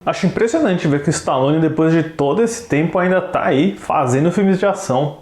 Acho impressionante ver que o Stallone, depois de todo esse tempo, ainda tá aí fazendo filmes de ação.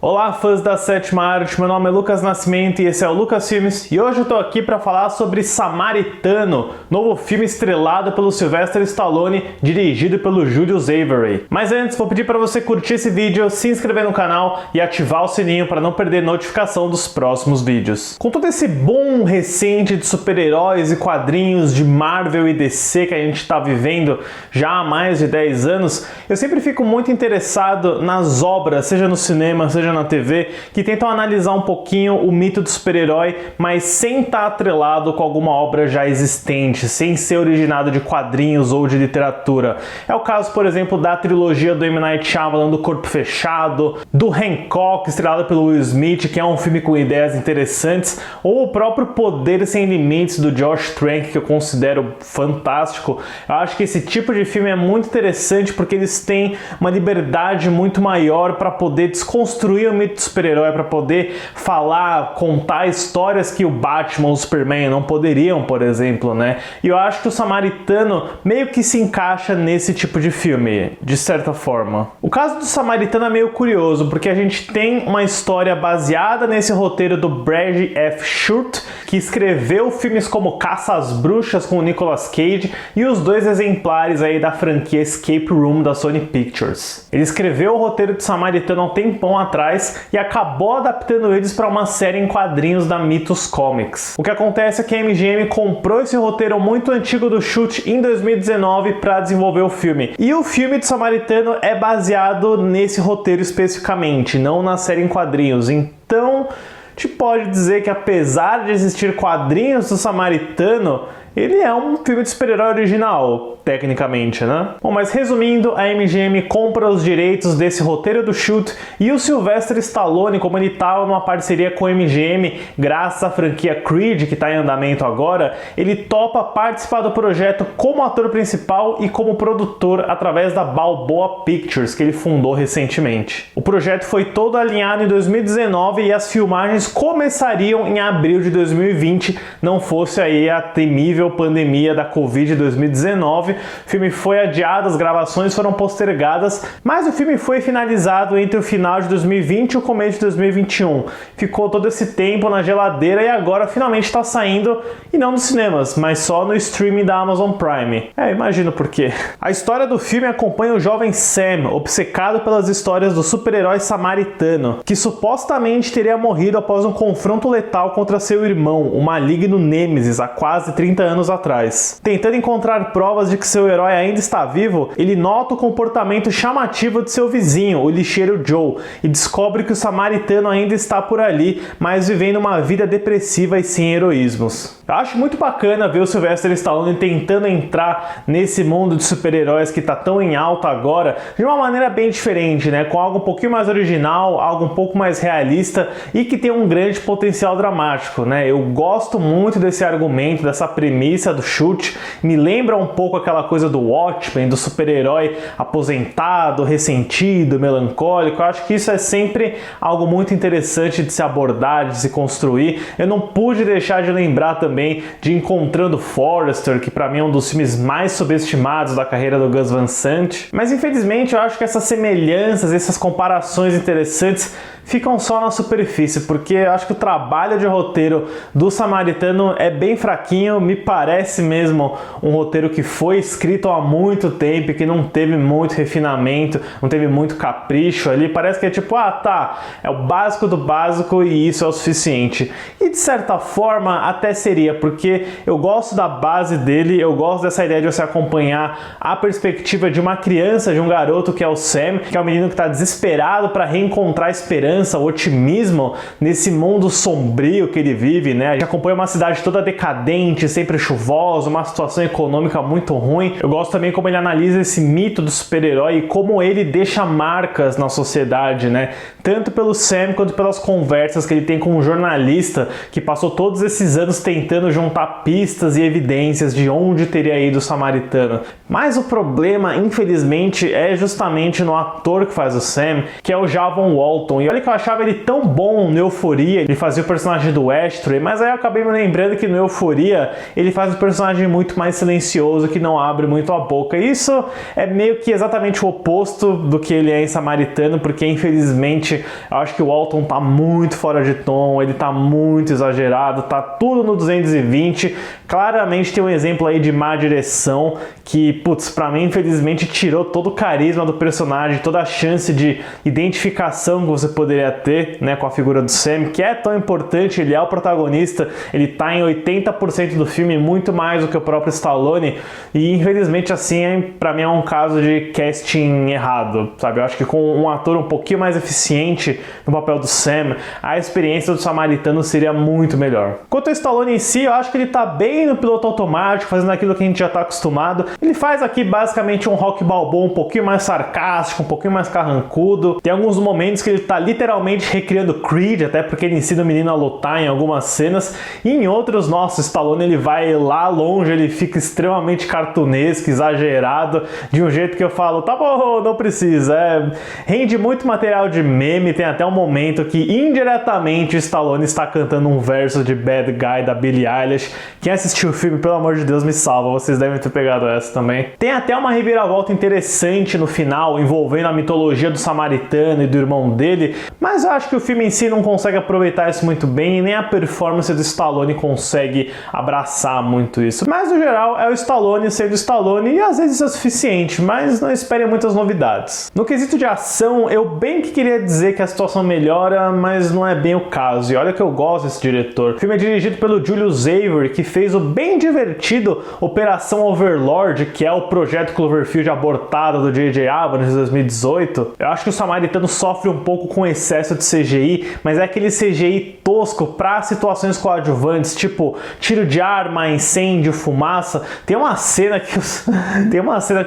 Olá, fãs da Sétima Arte, meu nome é Lucas Nascimento e esse é o Lucas Filmes, e hoje eu tô aqui para falar sobre Samaritano, novo filme estrelado pelo Sylvester Stallone, dirigido pelo Julius Avery. Mas antes, vou pedir para você curtir esse vídeo, se inscrever no canal e ativar o sininho para não perder notificação dos próximos vídeos. Com todo esse boom recente de super-heróis e quadrinhos de Marvel e DC que a gente está vivendo já há mais de 10 anos, eu sempre fico muito interessado nas obras, seja no cinema, seja na TV, que tentam analisar um pouquinho o mito do super-herói, mas sem estar atrelado com alguma obra já existente, sem ser originado de quadrinhos ou de literatura. É o caso, por exemplo, da trilogia do M. Night Shyamalan do Corpo Fechado, do Hancock, estrelado pelo Will Smith, que é um filme com ideias interessantes, ou o próprio Poder Sem Limites do Josh Trank, que eu considero fantástico. Eu acho que esse tipo de filme é muito interessante porque eles têm uma liberdade muito maior para poder desconstruir o mito do super-herói, para poder falar, contar histórias que o Batman ou o Superman não poderiam, por exemplo, né? E eu acho que o Samaritano meio que se encaixa nesse tipo de filme, de certa forma. O caso do Samaritano é meio curioso, porque a gente tem uma história baseada nesse roteiro do Brad F. Schultz, que escreveu filmes como Caça às Bruxas com o Nicolas Cage e os dois exemplares aí da franquia Escape Room da Sony Pictures. Ele escreveu o roteiro de Samaritano há um tempão atrás e acabou adaptando eles para uma série em quadrinhos da Mythos Comics. O que acontece é que a MGM comprou esse roteiro muito antigo do Schultz em 2019 para desenvolver o filme. E o filme de Samaritano é baseado nesse roteiro especificamente, não na série em quadrinhos. Então, a gente pode dizer que apesar de existir quadrinhos do Samaritano, ele é um filme de super-herói original, tecnicamente, né? Bom, mas resumindo, a MGM compra os direitos desse roteiro do Schultz e o Sylvester Stallone, como ele estava numa parceria com a MGM, graças à franquia Creed, que está em andamento agora, ele topa participar do projeto como ator principal e como produtor através da Balboa Pictures, que ele fundou recentemente. O projeto foi todo alinhado em 2019 e as filmagens começariam em abril de 2020, não fosse aí a temível pandemia da Covid 2019. O filme foi adiado, as gravações foram postergadas, mas o filme foi finalizado entre o final de 2020 e o começo de 2021. Ficou todo esse tempo na geladeira e agora finalmente está saindo, e não nos cinemas, mas só no streaming da Amazon Prime. Imagino por quê. A história do filme acompanha o jovem Sam, obcecado pelas histórias do super-herói Samaritano, que supostamente teria morrido após um confronto letal contra seu irmão, o maligno Nêmesis, há quase 30 anos atrás. Tentando encontrar provas de que seu herói ainda está vivo, ele nota o comportamento chamativo de seu vizinho, o lixeiro Joe, e descobre que o Samaritano ainda está por ali, mas vivendo uma vida depressiva e sem heroísmos. Eu acho muito bacana ver o Sylvester Stallone tentando entrar nesse mundo de super-heróis que está tão em alta agora, de uma maneira bem diferente, né? Com algo um pouquinho mais original, algo um pouco mais realista e que tem um grande potencial dramático, né? Eu gosto muito desse argumento, dessa premissa do Schultz, me lembra um pouco aquela coisa do Watchmen, do super-herói aposentado, ressentido, melancólico. Eu acho que isso é sempre algo muito interessante de se abordar, de se construir. Eu não pude deixar de lembrar também de Encontrando Forrester, que para mim é um dos filmes mais subestimados da carreira do Gus Van Sant. Mas infelizmente eu acho que essas semelhanças, essas comparações interessantes ficam só na superfície, porque eu acho que o trabalho de roteiro do Samaritano é bem fraquinho, me parece mesmo um roteiro que foi escrito há muito tempo e que não teve muito refinamento, não teve muito capricho ali, parece que é tipo, é o básico do básico e isso é o suficiente. E de certa forma até seria, porque eu gosto da base dele, eu gosto dessa ideia de você acompanhar a perspectiva de uma criança, de um garoto que é o Sam, que é um menino que está desesperado para reencontrar esperança, o otimismo nesse mundo sombrio que ele vive, né? A gente acompanha uma cidade toda decadente, sempre chuvosa, uma situação econômica muito ruim. Eu gosto também como ele analisa esse mito do super-herói e como ele deixa marcas na sociedade, né? Tanto pelo Sam quanto pelas conversas que ele tem com um jornalista que passou todos esses anos tentando juntar pistas e evidências de onde teria ido o Samaritano. Mas o problema, infelizmente, é justamente no ator que faz o Sam, que é o Javon Walton. E olha que eu achava ele tão bom no Euphoria, ele fazia o personagem do Ashtray, mas aí eu acabei me lembrando que no Euphoria ele faz um personagem muito mais silencioso, que não abre muito a boca. E isso é meio que exatamente o oposto do que ele é em Samaritano, porque infelizmente eu acho que o Walton tá muito fora de tom, ele tá muito exagerado, tá tudo no 220. Claramente tem um exemplo aí de má direção que, putz, pra mim infelizmente tirou todo o carisma do personagem, toda a chance de identificação que você poderia ter, né, com a figura do Sam, que é tão importante, ele é o protagonista, ele tá em 80% do filme, muito mais do que o próprio Stallone, e infelizmente assim, pra mim é um caso de casting errado, sabe? Eu acho que com um ator um pouquinho mais eficiente no papel do Sam, a experiência do Samaritano seria muito melhor. Quanto ao Stallone em si, eu acho que ele tá bem no piloto automático, fazendo aquilo que a gente já tá acostumado. Ele faz aqui basicamente um Rocky Balboa um pouquinho mais sarcástico, um pouquinho mais carrancudo. Tem alguns momentos que ele tá literalmente recriando Creed, até porque ele ensina o menino a lutar em algumas cenas, e em outros, nossa, o Stallone ele vai lá longe, ele fica extremamente cartunesco, exagerado, de um jeito que eu falo, tá bom, não precisa. Rende muito material de meme, tem até um momento que indiretamente o Stallone está cantando um verso de Bad Guy da Billie Eilish. Quem assistiu o filme, pelo amor de Deus, me salva, vocês devem ter pegado essa também. Tem até uma reviravolta interessante no final, envolvendo a mitologia do Samaritano e do irmão dele, mas eu acho que o filme em si não consegue aproveitar isso muito bem, e nem a performance do Stallone consegue abraçar muito isso. Mas no geral é o Stallone sendo Stallone, e às vezes isso é suficiente, mas não esperem muitas novidades. No quesito de ação, eu bem que queria dizer que a situação melhora, mas não é bem o caso, e olha que eu gosto desse diretor. O filme é dirigido pelo Julius Avery, que fez o bem divertido Operação Overlord, que é o projeto Cloverfield abortado do J.J. Abrams de 2018. Eu acho que o Samaritano sofre um pouco com excesso de CGI, mas é aquele CGI tosco para situações coadjuvantes, tipo tiro de arma, incêndio, fumaça. Tem uma cena que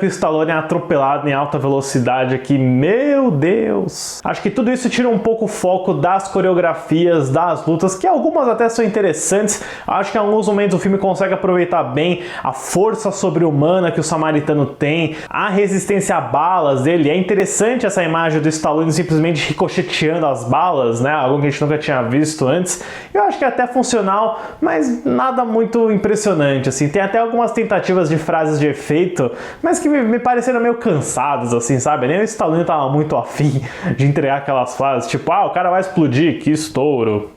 o Stallone é atropelado em alta velocidade aqui, meu Deus! Acho que tudo isso tira um pouco o foco das coreografias, das lutas, que algumas até são interessantes. Acho que em alguns momentos o filme consegue aproveitar bem a força sobre-humana que o Samaritano tem, a resistência a balas dele. É interessante essa imagem do Stallone simplesmente ricocheteando as balas, né? Algo que a gente nunca tinha visto antes. Eu acho que é até funcional, mas nada muito impressionante, assim. Tem até algumas tentativas de frases de efeito, mas que me pareceram meio cansadas, assim, sabe? Nem o Stallone tava muito afim de entregar aquelas frases, tipo, o cara vai explodir, que estouro.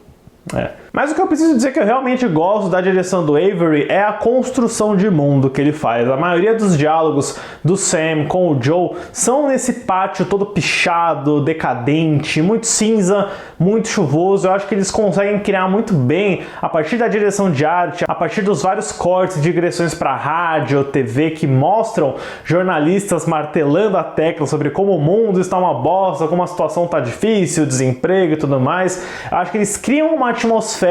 Mas o que eu preciso dizer que eu realmente gosto da direção do Avery é a construção de mundo que ele faz. A maioria dos diálogos do Sam com o Joe são nesse pátio todo pichado, decadente, muito cinza, muito chuvoso. Eu acho que eles conseguem criar muito bem a partir da direção de arte, a partir dos vários cortes e digressões para rádio, TV que mostram jornalistas martelando a tecla sobre como o mundo está uma bosta, como a situação está difícil, desemprego e tudo mais. Eu acho que eles criam uma atmosfera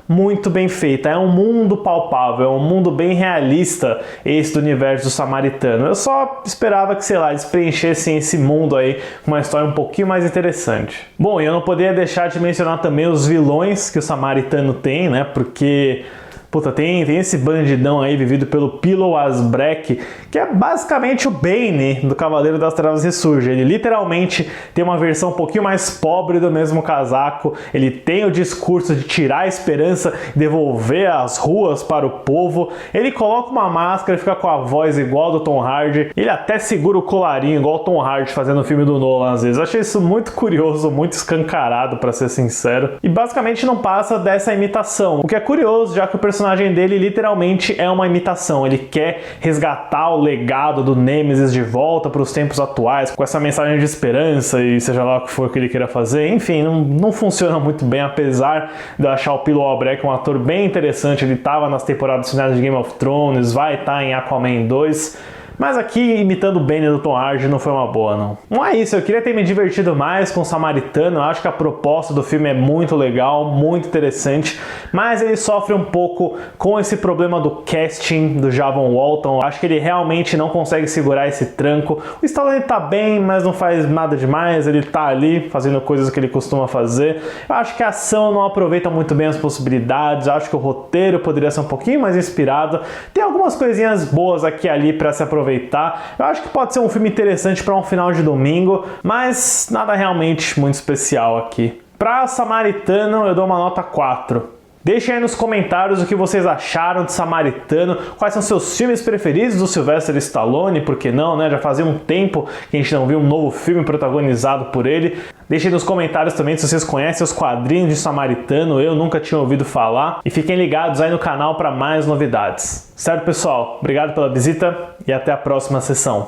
muito bem feita, é um mundo palpável, é um mundo bem realista esse do universo do Samaritano. Eu só esperava que, sei lá, eles preenchessem esse mundo aí com uma história um pouquinho mais interessante. Bom, e eu não poderia deixar de mencionar também os vilões que o Samaritano tem, né, porque... Puta, tem esse bandidão aí vivido pelo Pillow Asbreck, que é basicamente o Bane do Cavaleiro das Trevas Ressurge. Ele literalmente tem uma versão um pouquinho mais pobre do mesmo casaco, ele tem o discurso de tirar a esperança e devolver as ruas para o povo, ele coloca uma máscara e fica com a voz igual do Tom Hardy, ele até segura o colarinho igual o Tom Hardy fazendo o filme do Nolan às vezes. Eu achei isso muito curioso, muito escancarado, pra ser sincero, e basicamente não passa dessa imitação, o que é curioso, já que o personagem dele literalmente é uma imitação. Ele quer resgatar o legado do Nemesis de volta para os tempos atuais, com essa mensagem de esperança e seja lá o que for que ele queira fazer. Enfim, não funciona muito bem, apesar de eu achar o Pillow Asbreck um ator bem interessante. Ele estava nas temporadas finais de Game of Thrones, vai estar em Aquaman 2. Mas aqui, imitando o Bane do Tom Hardy, não foi uma boa, não. Não é isso, eu queria ter me divertido mais com o Samaritano. Eu acho que a proposta do filme é muito legal, muito interessante, mas ele sofre um pouco com esse problema do casting do Javon Walton. Eu acho que ele realmente não consegue segurar esse tranco. O Stallone tá bem, mas não faz nada demais, ele tá ali fazendo coisas que ele costuma fazer. Eu acho que a ação não aproveita muito bem as possibilidades, eu acho que o roteiro poderia ser um pouquinho mais inspirado. Tem algumas coisinhas boas aqui e ali para se aproveitar, aproveitar. Eu acho que pode ser um filme interessante para um final de domingo, mas nada realmente muito especial aqui. Para Samaritano, eu dou uma nota 4. Deixem aí nos comentários o que vocês acharam de Samaritano, quais são seus filmes preferidos do Sylvester Stallone, por que não, né? Já fazia um tempo que a gente não viu um novo filme protagonizado por ele. Deixem nos comentários também se vocês conhecem os quadrinhos de Samaritano, eu nunca tinha ouvido falar. E fiquem ligados aí no canal para mais novidades. Certo, pessoal? Obrigado pela visita e até a próxima sessão.